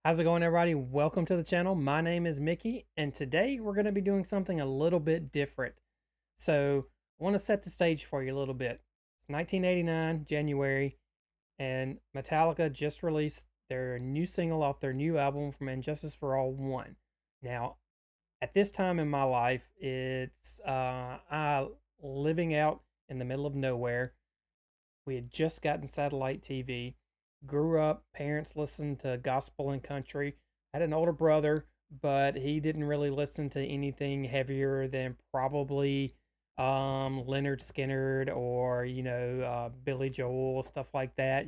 How's it going, everybody? Welcome to the channel. My name is Mickey, and today we're going to be doing something a little bit different. So, I want to set the stage for you a little bit. It's 1989, January, and Metallica just released their new single off their new album from Injustice for All 1. Now, at this time in my life, it's I living out in the middle of nowhere. We had just gotten satellite TV, grew up, parents listened to gospel and country. I had an older brother, but he didn't really listen to anything heavier than probably Leonard Skinner or, Billy Joel, stuff like that.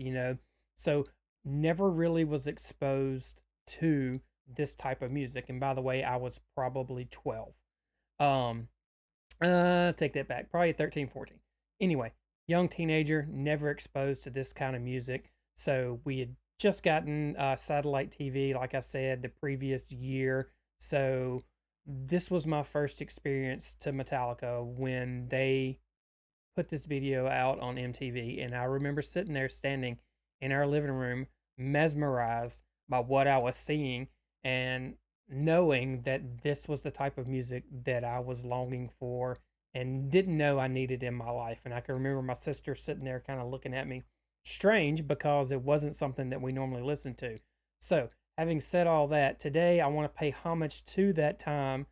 So never really was exposed to this type of music. And by the way, I was probably 12. Um, Take that back. Probably 13, 14. Anyway, young teenager, never exposed to this kind of music. So we had just gotten satellite TV, like I said, the previous year. So this was my first experience to Metallica when they put this video out on MTV. And I remember sitting there standing in our living room, mesmerized by what I was seeing and knowing that this was the type of music that I was longing for and didn't know I needed in my life. And I can remember my sister sitting there kind of looking at me strange because it wasn't something that we normally listen to. So, having said all that, today I want to pay homage to that time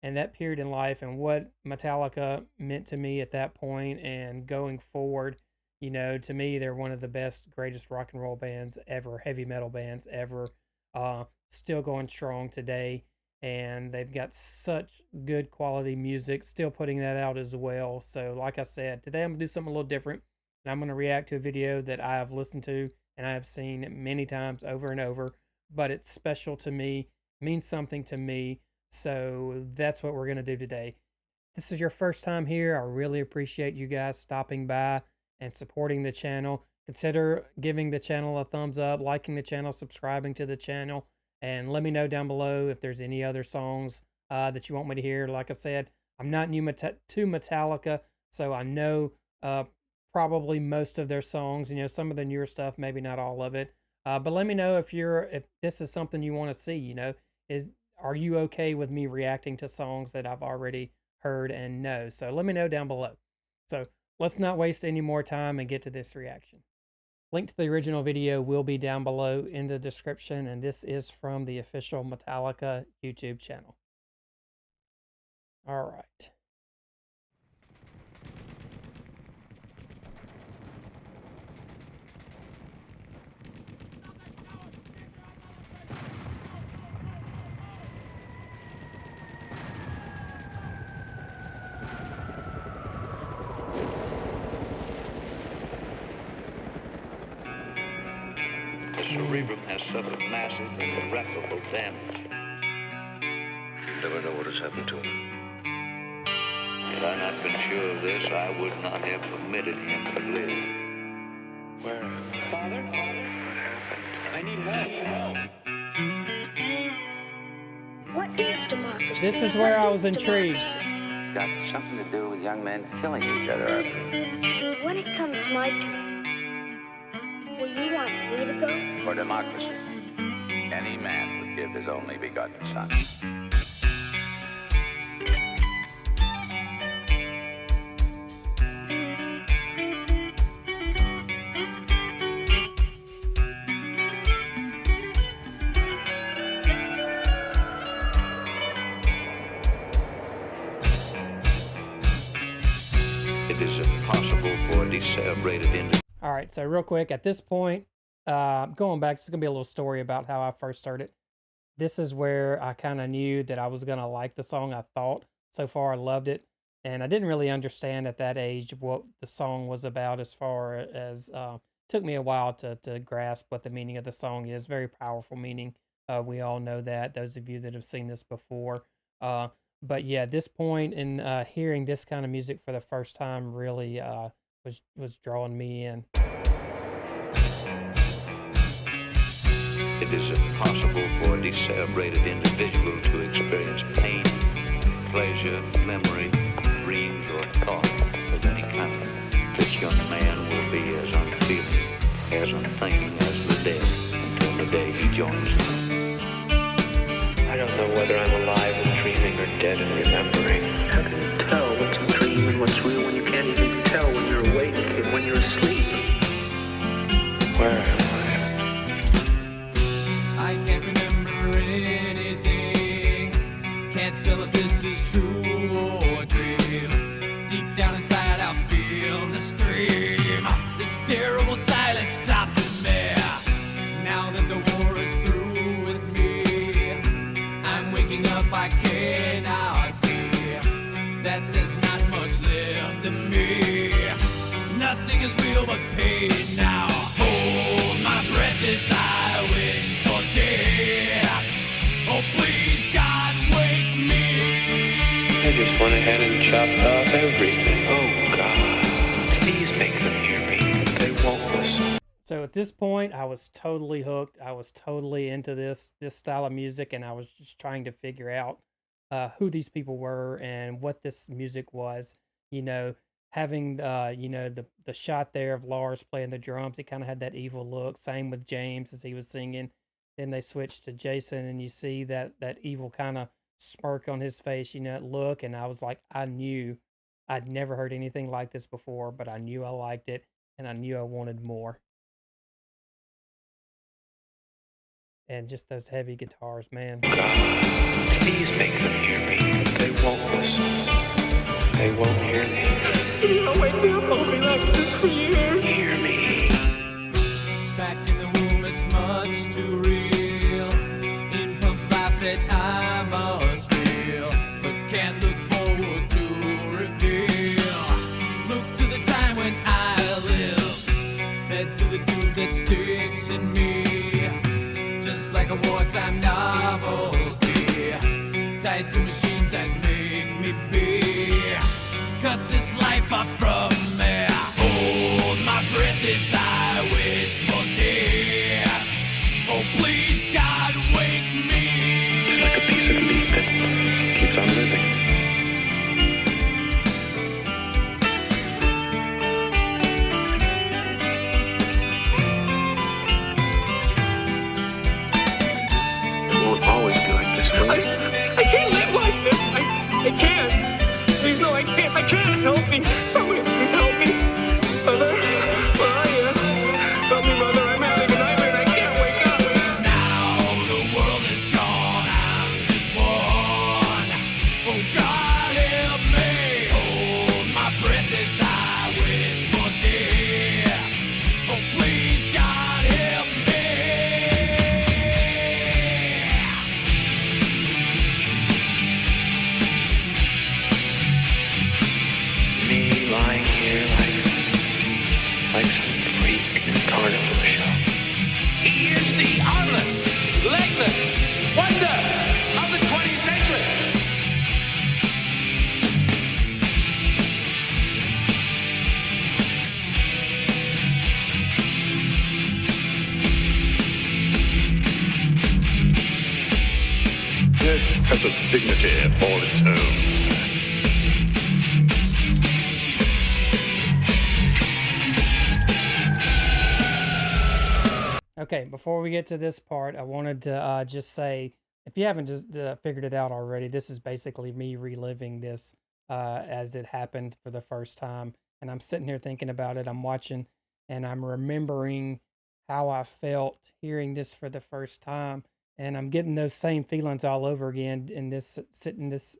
and that period in life and what Metallica meant to me at that point and going forward. To me, they're one of the best, greatest rock and roll bands ever, heavy metal bands ever. Still going strong today, and they've got such good quality music. Still putting that out as well. So, like I said, today I'm gonna do something a little different, and I'm gonna react to a video that I have listened to and I have seen many times over and over. But it's special to me, means something to me, so that's what we're going to do today. This is your first time here. I really appreciate you guys stopping by and supporting the channel. Consider giving the channel a thumbs up, liking the channel, subscribing to the channel, and let me know down below if there's any other songs that you want me to hear. Like I said, I'm not new to Metallica, so I know probably most of their songs. Some of the newer stuff, maybe not all of it. But let me know if this is something you want to see. Is are you okay with me reacting to songs that I've already heard and know? So let me know down below. So let's not waste any more time and get to this reaction. Link to the original video will be down below in the description, and this is from the official Metallica YouTube channel. All right. The cerebrum has suffered massive and irreparable damage. You never know what has happened to him. Had I not been sure of this, I would not have permitted him to live. Where? Father? What happened? I need help. What is democracy? This is where I was intrigued. Got something to do with young men killing each other, I think. When it comes my turn, will you want me to go? For democracy, any man would give his only begotten son. It is impossible for a decerebrated individual. All right, so real quick, at this point, going back, it's going to be a little story about how I first heard it. This is where I kind of knew that I was going to like the song. I thought so far I loved it, and I didn't really understand at that age what the song was about. As far as took me a while to grasp what the meaning of the song is. Very powerful meaning. We all know that. Those of you that have seen this before. But yeah, this point in hearing this kind of music for the first time really was drawing me in. It is impossible for a decerebrated individual to experience pain, pleasure, memory, dreams, or thought of any kind. This young man will be as unfeeling, as unthinking as the dead until the day he joins them. dead and remembering. How can you tell what's a dream and what's real when you can't even tell when you're awake and when you're asleep? Where am I? I can't remember anything. Can't tell if this is true or a dream. Deep down inside I feel the scream. This terrible silence stops in me. Now that the war is through with me, I'm waking up, I cannot see that there's not much left of me. Nothing is real but pain now. Hold my breath as I wish for death. Oh please God, wake me. I just went ahead and chopped off everything. Oh God, please make them hear me. They won't listen. So at this point, I was totally hooked. I was totally into this style of music, and I was just trying to figure out who these people were and what this music was. You know, having the shot there of Lars playing the drums, he kind of had that evil look. Same with James as he was singing. Then they switched to Jason, and you see that evil kind of smirk on his face. You know, that look, and I was like, I knew I'd never heard anything like this before, but I knew I liked it, and I knew I wanted more. And just those heavy guitars, man. God, please make them hear me. They won't listen. They won't hear me. You wake me up, I'll be like this for years. Hear me. Back in the womb, it's much too real. In pumps life that I must feel, but can't look forward to reveal. Look to the time when I live, fed to the tube that sticks in me. Just like a wartime novelty, tied to machines that make me be. Cut this life off from me. Hold my breath as I wish for death. Oh please God, wake me. It's like a piece of meat that keeps on living. It won't always be like this, will it? I can't live like this. I can't. Please, no, I can't. I can't. Help me. Somebody please help me. Mother, where are you? Help me, Mother. I'm having a nightmare and I can't wake up. Now the world is gone, I'm just one. Oh God, help me. Hold my breath as I wish for death. Oh please God, help me. Me lying here like some freak in a carnival show. He is the armless, legless wonder of the 20th century. This has a dignity all its own. Okay, before we get to this part, I wanted to just say, if you haven't just figured it out already, this is basically me reliving this as it happened for the first time. And I'm sitting here thinking about it. I'm watching and I'm remembering how I felt hearing this for the first time. And I'm getting those same feelings all over again in this sitting this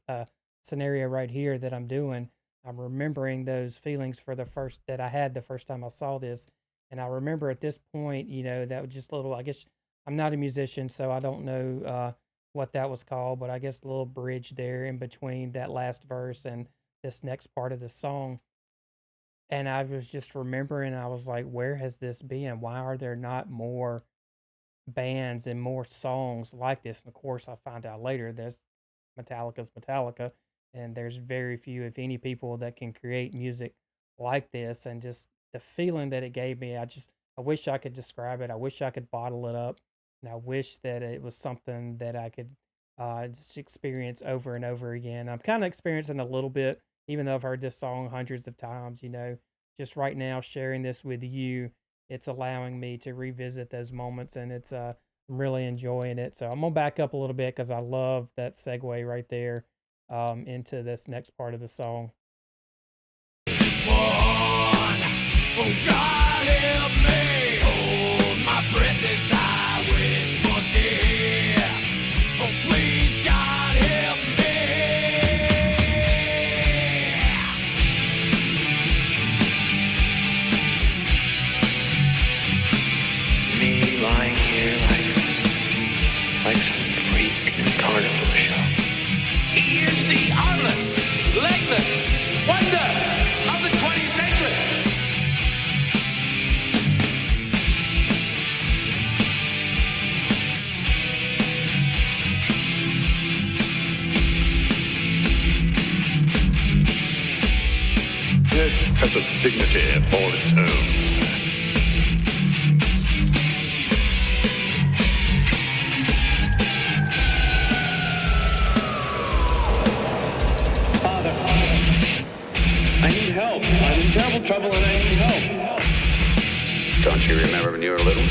scenario right here that I'm doing. I'm remembering those feelings for the first that I had the first time I saw this. And I remember at this point, you know, that was just a little, I guess I'm not a musician, so I don't know what that was called, but I guess a little bridge there in between that last verse and this next part of the song. And I was just remembering, I was like, where has this been? Why are there not more bands and more songs like this? And of course, I find out later this Metallica's Metallica, and there's very few, if any, people that can create music like this. And just the feeling that it gave me, I wish I could describe it. I wish I could bottle it up, and I wish that it was something that I could just experience over and over again. I'm kind of experiencing a little bit, even though I've heard this song hundreds of times. You know, just right now sharing this with you, it's allowing me to revisit those moments, and I'm really enjoying it. So I'm gonna back up a little bit because I love that segue right there. into this next part of the song. Oh God, help me. Hold my breath as I wish for dear. Oh please, God, help me. Me lying here like some freak in a carnival show. He is the armless, legless wonder of the 20th century. This has a dignity all its own. Father, I need help. I'm in terrible trouble and I need help. Don't you remember when you were little?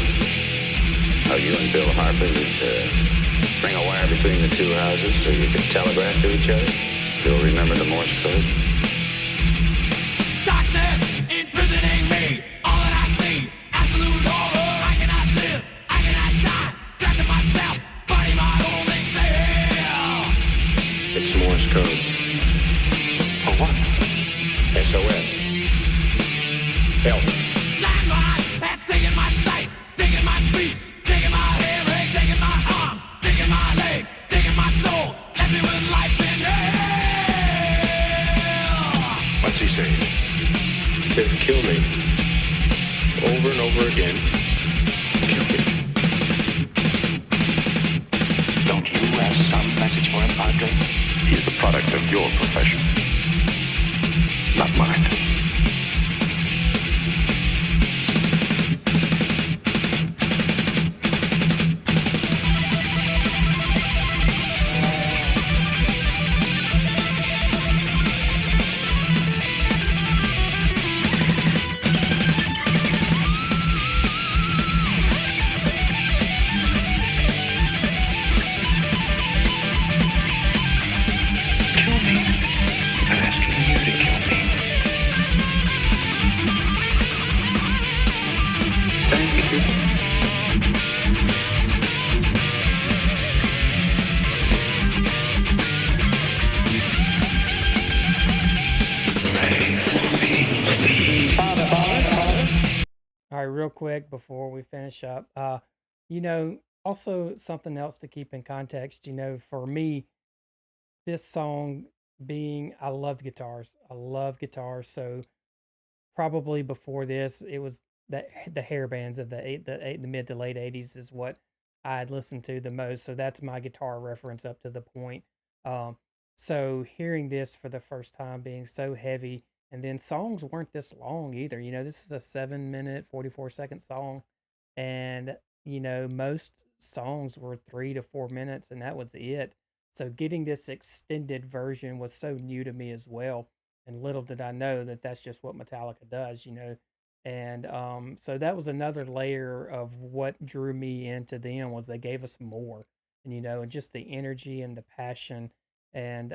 How you and Bill Harper would string a wire between the two houses so you could telegraph to each other? Still remember the Morse code? Darkness imprisoning me. All that I see, absolute horror. I cannot live, I cannot die. Trapped in myself, body my only cell. It's Morse code. For what? SOS. Help. Landmine has taken my sight, taken my speech, taken my hearing, taken my arms, taken my legs, taken my soul, left me with life in hell. What's he saying? He says kill me. Over and over again. Kill me. Don't you have some message for him, Padre? He's the product of your profession, not mine. Kill me. I'm asking you to kill me. Thank you. All right, real quick before we finish up, also something else to keep in context, for me, this song being, I love guitars. I love guitars. So probably before this, it was the hair bands of the mid to late '80s is what I had listened to the most. So that's my guitar reference up to the point. Um, so hearing this for the first time, being so heavy, and then songs weren't this long either. This is a 7 minute 44-second song, and most songs were 3 to 4 minutes, and that was it. So getting this extended version was so new to me as well. And little did I know that that's just what Metallica does. And so that was another layer of what drew me into them was they gave us more, and just the energy and the passion, and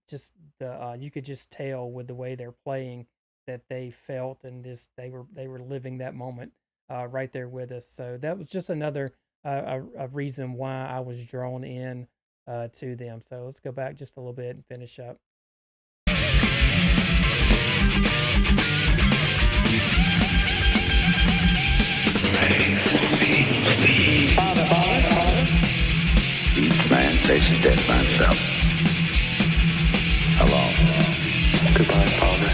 just the you could just tell with the way they're playing that they felt and this they were living that moment right there with us. So that was just another a reason why I was drawn in to them. So let's go back just a little bit and finish up. Each man faces death by himself. Alone. Goodbye, Father.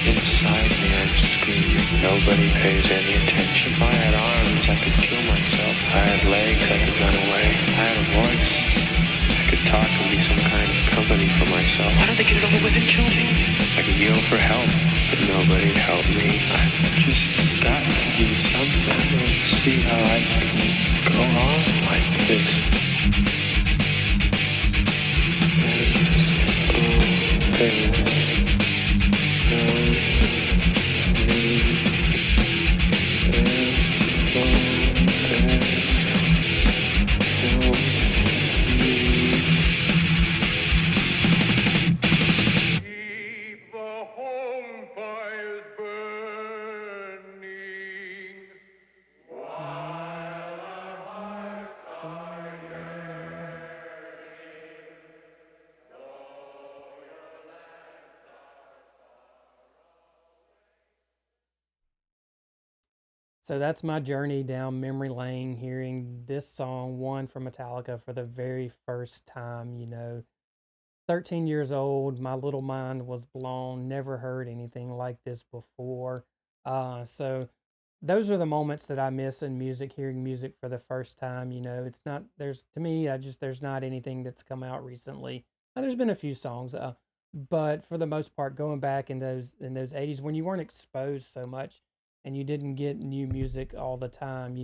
Inside me, I'm screaming. Nobody pays any attention. If I had arms, I could kill myself. If I had legs, I could run away. If I had a voice, I could talk and be some kind of company for myself. Why don't they get it over with and kill me? I could yell for help, but nobody'd help me. I've just got to do something and see how I can go on like this. And, So that's my journey down memory lane, hearing this song, one from Metallica, for the very first time. 13 years old, my little mind was blown, never heard anything like this before. So those are the moments that I miss in music, hearing music for the first time. It's not, to me, there's not anything that's come out recently. There's been a few songs, but for the most part, going back in those 80s when you weren't exposed so much and you didn't get new music all the time,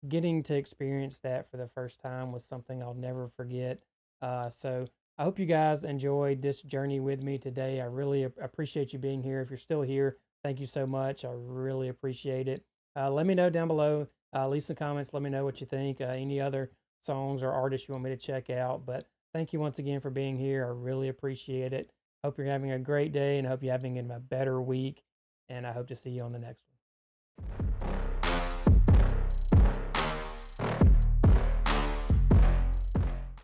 getting to experience that for the first time was something I'll never forget. So I hope you guys enjoyed this journey with me today. I really appreciate you being here. If you're still here, thank you so much. I really appreciate it. Let me know down below. Leave some comments. Let me know what you think. Any other songs or artists you want me to check out. But thank you once again for being here. I really appreciate it. Hope you're having a great day and hope you're having a better week. And I hope to see you on the next one.